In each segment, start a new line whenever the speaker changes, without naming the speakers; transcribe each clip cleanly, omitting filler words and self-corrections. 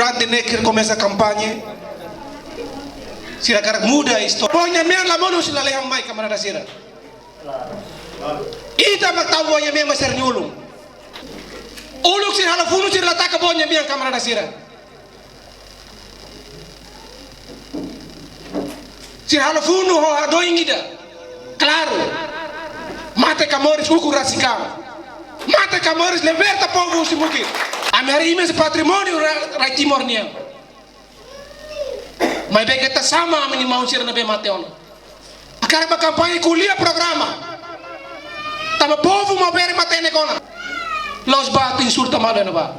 Durante que começa a campanha, sira cara muda isto. Ponha mesmo lá mano sila lehang mai camarada sira. Ita magtaw ponha mesmo ser nyulung. Uluk sira hala funu sira lataka ponha mesmo camarada sira. Sira hala funu ho ado ingida. Claro. Mate Camões hukum rasikam. Mate Camões liberta povo se mungkin. Ameri imenso patrimônio rai Timor nia. Mas bem que tá sama ameni mau sira na be mateona. Akara ba campanha kuliah programa. Tama povo mau bere matene kona. Los batu insulta malo na ba.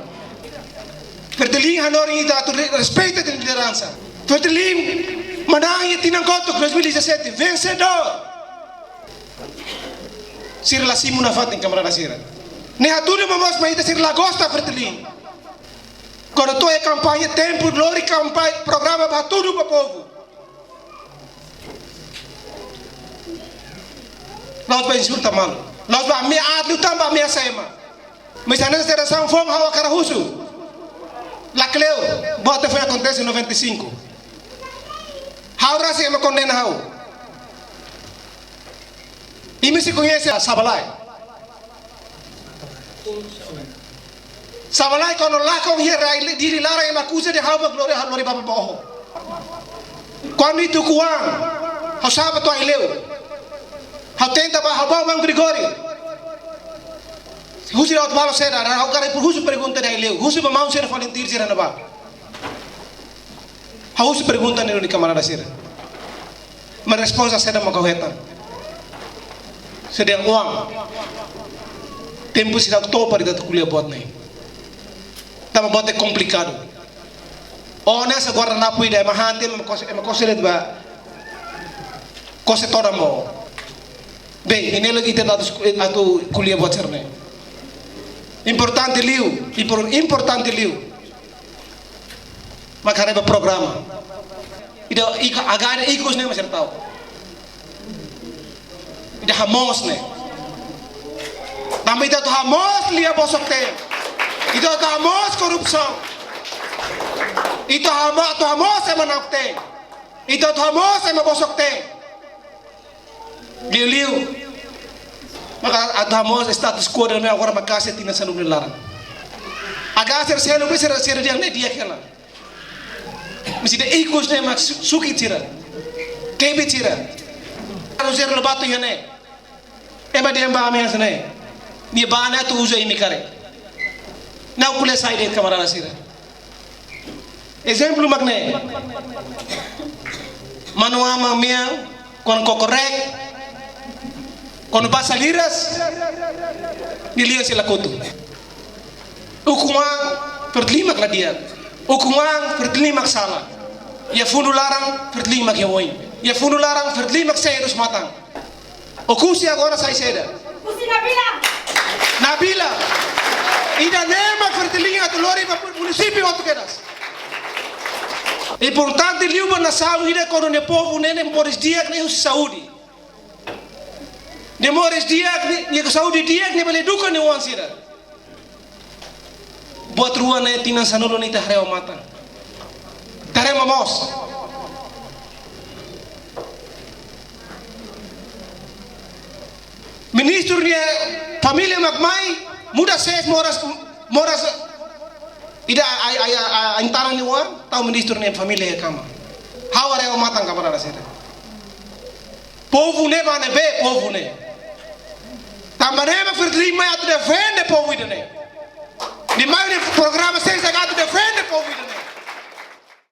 Verdeling hanori ita tu respeita de liderança. Verdeling manangi tinang kotok 2017 vencedor. Sira la simu na fatin camarada sira. Ne hatudo mamos maita sira la gosta verdeling. Quando tu é campanha tempo glória campanha programa para tudo para o povo. Nós vamos insultar mal. Nós vamos me lutar para me aceitar. Mas a nossa geração foi uma cara russo. La Cleo, bota foi acontece em 95. How rasi me condena how. E me se conhece a Sabalai. Sabalai kono lakong hirai diri lara yang makusa de hawa glori bapa boho. Quando itu kuang, hau sabat wa ileu. Hau tenta ba hau bau mang Gregorio. Husi raut balo seda, hau kare husu pergunta de ileu. Husu ba mau sera volunteer sera na ba. Hau husu pergunta ni camarada sera. Ma resposta seda mo kauhetan. Sedang uang. Tempo sira to para datu kuliah buat nai. Tama bote é complicado. Oh nessa guarda-napo ida mahante makosele ba kose toda mo. Bem, ini lagi kita atu kuliah buat cerne. Importante liu. Makanya programa. Ida agak ikut nih masih tahu. Ida hamos nih. Tapi ida tuh hamos lihat bosok teh. Itu hamos korupsi. Itu hamos sama nakte. Itu hamos sama bosok teh. Liu. Maka hamos status quo dalam orang makasih tina sanuk larang. Agak selu bisa dia dia kena. Mesti dia ikut nih mak suki cira. Kebi cira. Kalau ser lebatu ya nih. Emang dia mbak ame asne. Dia bana tu uzo imi kare. Não pule sair camarada sira. Exemplo magne. Manuama mamia con kokorek con basaliras nilia sila kutu. Ukuang pertlimak la dia. Ukuang pertlimak salah. Ya funu larang pertlimak ya woi. Ya funu larang pertlimak serus matang. Okusi agora sai seda.
Okusi
Nabila. Ida nema vertelinga tu lori pa município outro quedas. Importante liuba na saúde ida quando ne povo nene mores dia ne saúde. Ne mores dia ne saúde dia ne bele duka ne wansira. Buat ruan ne tina sanolo ni tahreo mata. Tare mamos. Ministro ni família magmai muda ses moras ida antaran ni wan tahu ministro ni família kama haware o matang camarada sira povo ne bane be povo ne tambane ma firli mai atu defende povo ida ne